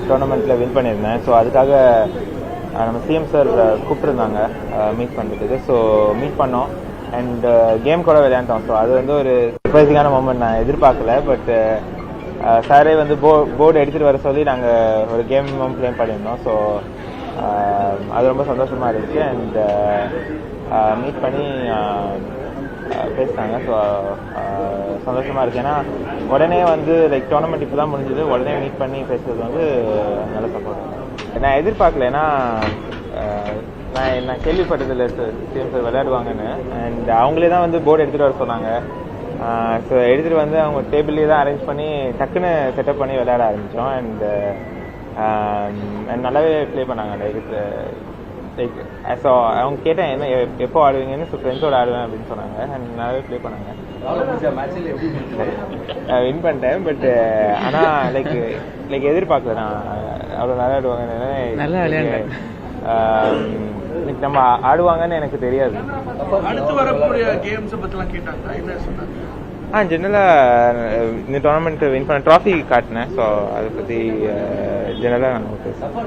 டோர்னமெண்ட்டில் win பண்ணியிருந்தேன். So அதுக்காக நம்ம சிஎம் சார் கூப்பிட்டுருந்தாங்க மீட் பண்ணுறதுக்கு. ஸோ மீட் பண்ணோம் அண்ட் கேம் கூட விளையாண்டோம். ஸோ அது வந்து ஒரு சர்ப்ரைசிங்கான மூமெண்ட், நான் எதிர்பார்க்கல. பட் சாரே வந்து போர்டு எடுத்துகிட்டு வர சொல்லி நாங்கள் ஒரு கேம் ப்ளே பண்ணியிருந்தோம். ஸோ அது ரொம்ப சந்தோஷமாக இருந்துச்சு. அண்ட் மீட் பண்ணி பேசினாங்க. ஸோ சந்தோஷமாக இருக்குது. ஏன்னா உடனே வந்து லைக் டோர்னமெண்ட் இப்போ தான் முடிஞ்சது, உடனே மீட் பண்ணி பேசுறது வந்து நல்ல சப்போர்ட். நான் எதிர்பார்க்கல. ஏன்னா நான் கேள்விப்பட்டதில்லை சிஎம் சார் விளையாடுவாங்கன்னு. அண்ட் அவங்களே தான் வந்து போர்டு எடுத்துகிட்டு வர சொன்னாங்க. ஸோ எடுத்துகிட்டு வந்து அவங்க டேபிள்லேயே தான் அரேஞ்ச் பண்ணி டக்குன்னு செட்டப் பண்ணி விளையாட ஆரம்பித்தோம். அண்ட் நல்லாவே ப்ளே பண்ணாங்க. லைக் ஸோ அவங்க கேட்டேன் என்ன எப்போ ஆடுவீங்கன்னு. ஸோ ஃப்ரெண்ட்ஸோட ஆடுவேன் அப்படின்னு சொன்னாங்க. அண்ட் நல்லாவே ப்ளே பண்ணாங்க. வின் பண்ணிட்டேன். பட் ஆனால் லைக் எதிர்பார்க்கல நான் அவ்வளோ நல்லா ஆடுவாங்கன்னு. நல்லா விளையாண்டேன். நம்ம ஆடுவாங்கன்னு எனக்கு தெரியாது. ஜெனரலாக இந்த டோர்னமெண்ட் வின் பண்ண ட்ராஃபி காட்டினேன். ஸோ அதை பற்றி ஜெனரலாக நான் பேசுகிறேன்.